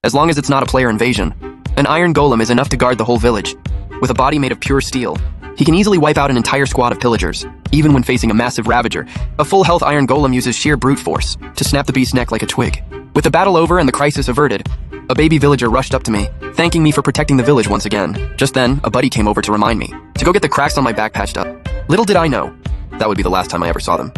As long as it's not a player invasion. An iron golem is enough to guard the whole village. With a body made of pure steel, he can easily wipe out an entire squad of pillagers, even when facing a massive ravager. A full health iron golem uses sheer brute force to snap the beast's neck like a twig. With the battle over and the crisis averted, a baby villager rushed up to me, thanking me for protecting the village once again. Just then, a buddy came over to remind me to go get the cracks on my back patched up. Little did I know, that would be the last time I ever saw them.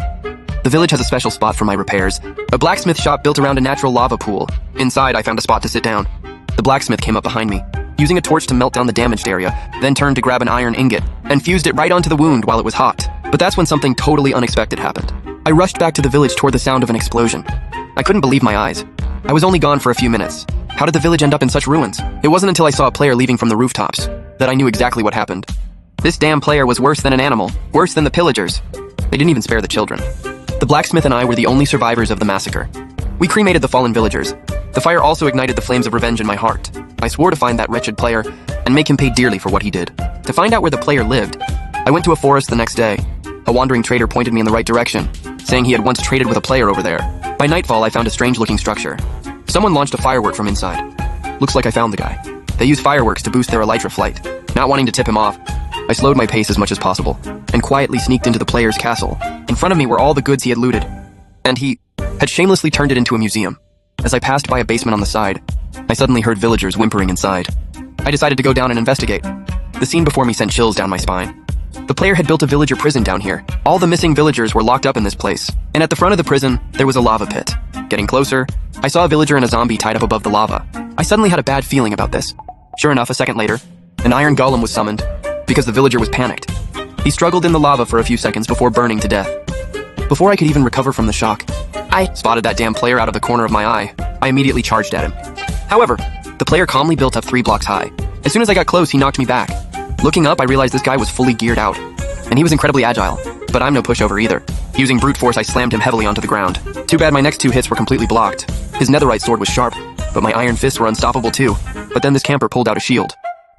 The village has a special spot for my repairs, a blacksmith shop built around a natural lava pool. Inside, I found a spot to sit down. The blacksmith came up behind me, using a torch to melt down the damaged area, then turned to grab an iron ingot and fused it right onto the wound while it was hot. But that's when something totally unexpected happened. I rushed back to the village toward the sound of an explosion. I couldn't believe my eyes. I was only gone for a few minutes. How did the village end up in such ruins? It wasn't until I saw a player leaving from the rooftops that I knew exactly what happened. This damn player was worse than an animal, worse than the pillagers. They didn't even spare the children. The blacksmith and I were the only survivors of the massacre. We cremated the fallen villagers. The fire also ignited the flames of revenge in my heart. I swore to find that wretched player and make him pay dearly for what he did. To find out where the player lived, I went to a forest the next day. A wandering trader pointed me in the right direction, saying he had once traded with a player over there. By nightfall, I found a strange-looking structure. Someone launched a firework from inside. Looks like I found the guy. They use fireworks to boost their elytra flight. Not wanting to tip him off, I slowed my pace as much as possible and quietly sneaked into the player's castle. In front of me were all the goods he had looted, and he had shamelessly turned it into a museum. As I passed by a basement on the side, I suddenly heard villagers whimpering inside. I decided to go down and investigate. The scene before me sent chills down my spine. The player had built a villager prison down here. All the missing villagers were locked up in this place, and at the front of the prison, there was a lava pit. Getting closer, I saw a villager and a zombie tied up above the lava. I suddenly had a bad feeling about this. Sure enough, a second later, an iron golem was summoned because the villager was panicked. He struggled in the lava for a few seconds before burning to death. Before I could even recover from the shock, I spotted that damn player out of the corner of my eye. I immediately charged at him. However, the player calmly built up 3 blocks high. As soon as I got close, he knocked me back. Looking up, I realized this guy was fully geared out, and he was incredibly agile. But I'm no pushover either. Using brute force, I slammed him heavily onto the ground. Too bad my next 2 hits were completely blocked. His netherite sword was sharp, but my iron fists were unstoppable too. But then this camper pulled out a shield,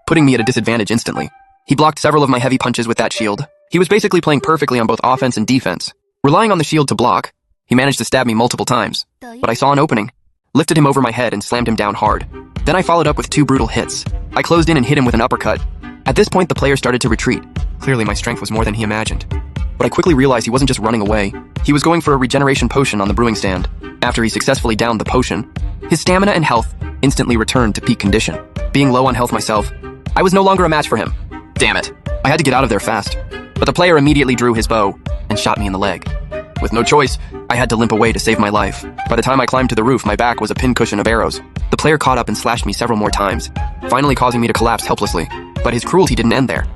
putting me at a disadvantage instantly. He blocked several of my heavy punches with that shield. He was basically playing perfectly on both offense and defense. Relying on the shield to block, he managed to stab me multiple times. But I saw an opening, lifted him over my head and slammed him down hard. Then I followed up with 2 brutal hits. I closed in and hit him with an uppercut. At this point, the player started to retreat. Clearly, my strength was more than he imagined. But I quickly realized he wasn't just running away. He was going for a regeneration potion on the brewing stand. After he successfully downed the potion, his stamina and health instantly returned to peak condition. Being low on health myself, I was no longer a match for him. Damn it. I had to get out of there fast. But the player immediately drew his bow and shot me in the leg. With no choice, I had to limp away to save my life. By the time I climbed to the roof, my back was a pincushion of arrows. The player caught up and slashed me several more times, finally causing me to collapse helplessly. But his cruelty didn't end there.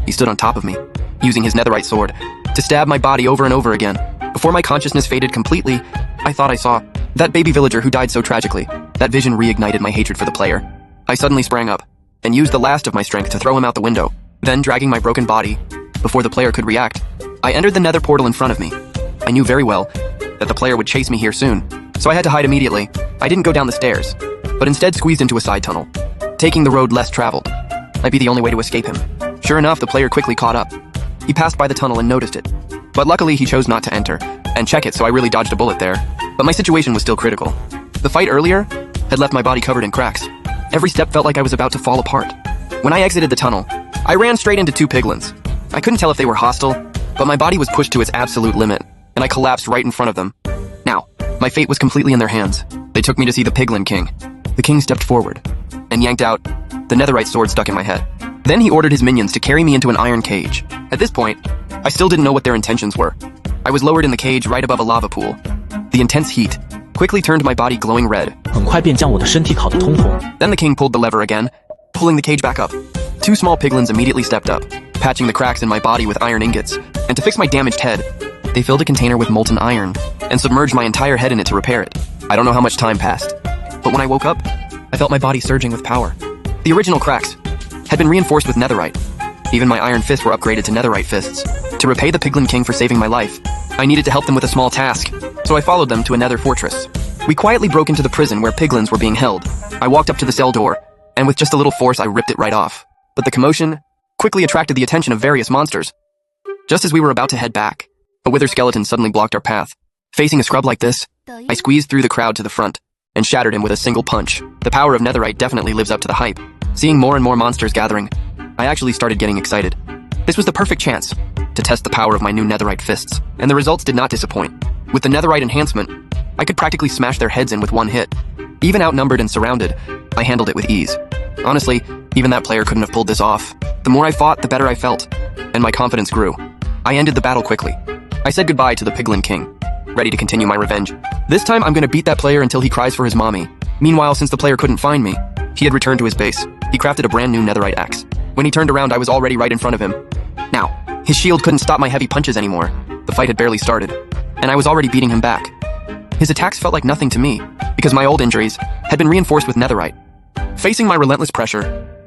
He stood on top of me, using his netherite sword to stab my body over and over again. Before my consciousness faded completely, I thought I saw that baby villager who died so tragically. That vision reignited my hatred for the player. I suddenly sprang up and used the last of my strength to throw him out the window. Then, dragging my broken body, before the player could react, I entered the nether portal in front of me. I knew very well that the player would chase me here soon, so I had to hide immediately. I didn't go down the stairs, but instead squeezed into a side tunnel, taking the road less traveled. Might be the only way to escape him. Sure enough, the player quickly caught up. He passed by the tunnel and noticed it. But luckily, he chose not to enter and check it, so I really dodged a bullet there. But my situation was still critical. The fight earlier had left my body covered in cracks. Every step felt like I was about to fall apart. When I exited the tunnel, I ran straight into 2 piglins. I couldn't tell if they were hostile, but my body was pushed to its absolute limit, and I collapsed right in front of them. Now, my fate was completely in their hands. They took me to see the Piglin King. The king stepped forward and yanked out the netherite sword stuck in my head. Then he ordered his minions to carry me into an iron cage. At this point, I still didn't know what their intentions were. I was lowered in the cage right above a lava pool. The intense heat quickly turned my body glowing red. 很快便将我的身体烤得通红。 Then the king pulled the lever again, pulling the cage back up. 2 small piglins immediately stepped up, patching the cracks in my body with iron ingots. And to fix my damaged head, they filled a container with molten iron and submerged my entire head in it to repair it. I don't know how much time passed, but when I woke up, I felt my body surging with power. The original cracks had been reinforced with netherite. Even my iron fists were upgraded to netherite fists. To repay the Piglin King for saving my life, I needed to help them with a small task, so I followed them to a nether fortress. We quietly broke into the prison where piglins were being held. I walked up to the cell door, and with just a little force I ripped it right off. But the commotion quickly attracted the attention of various monsters. Just as we were about to head back, a wither skeleton suddenly blocked our path. Facing a scrub like this, I squeezed through the crowd to the front. and shattered him with a single punch. The power of Netherite definitely lives up to the hype. Seeing more and more monsters gathering, I actually started getting excited. This was the perfect chance to test the power of my new Netherite fists, and the results did not disappoint. With the Netherite enhancement, I could practically smash their heads in with one hit. Even outnumbered and surrounded, I handled it with ease. Honestly, even that player couldn't have pulled this off. The more I fought, the better I felt, and my confidence grew. I ended the battle quickly. I said goodbye to the Piglin King, ready to continue my revenge. This time, I'm gonna beat that player until he cries for his mommy. Meanwhile, since the player couldn't find me, he had returned to his base. He crafted a brand new Netherite axe. When he turned around, I was already right in front of him. Now, his shield couldn't stop my heavy punches anymore. The fight had barely started, and I was already beating him back. His attacks felt like nothing to me, because my old injuries had been reinforced with Netherite. Facing my relentless pressure,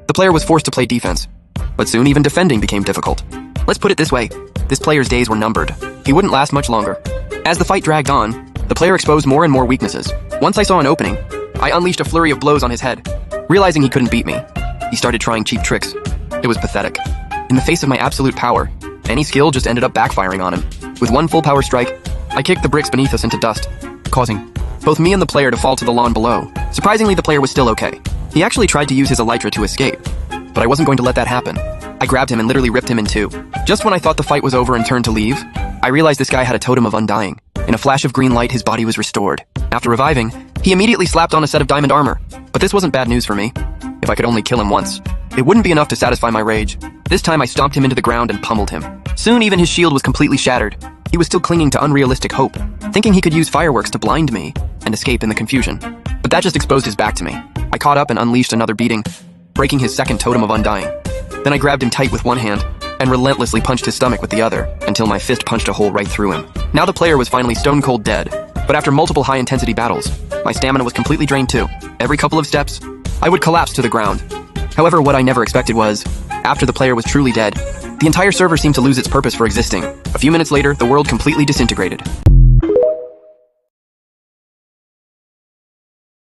the player was forced to play defense, but soon even defending became difficult. Let's put it this way, this player's days were numbered. He wouldn't last much longer. As the fight dragged on, the player exposed more and more weaknesses. Once I saw an opening, I unleashed a flurry of blows on his head. Realizing he couldn't beat me, he started trying cheap tricks. It was pathetic. In the face of my absolute power, any skill just ended up backfiring on him. With one full power strike, I kicked the bricks beneath us into dust, causing both me and the player to fall to the lawn below. Surprisingly, the player was still okay. He actually tried to use his elytra to escape, but I wasn't going to let that happen. I grabbed him and literally ripped him in two. Just when I thought the fight was over and turned to leave, I realized this guy had a totem of undying. In a flash of green light, his body was restored. After reviving, he immediately slapped on a set of diamond armor. But this wasn't bad news for me. If I could only kill him once, it wouldn't be enough to satisfy my rage. This time I stomped him into the ground and pummeled him. Soon even his shield was completely shattered. He was still clinging to unrealistic hope, thinking he could use fireworks to blind me and escape in the confusion. But that just exposed his back to me. I caught up and unleashed another beating, breaking his second totem of undying. Then I grabbed him tight with one hand and relentlessly punched his stomach with the other until my fist punched a hole right through him. Now the player was finally stone cold dead, but after multiple high-intensity battles, my stamina was completely drained too. Every couple of steps, I would collapse to the ground. However, what I never expected was, after the player was truly dead, the entire server seemed to lose its purpose for existing. A few minutes later, the world completely disintegrated.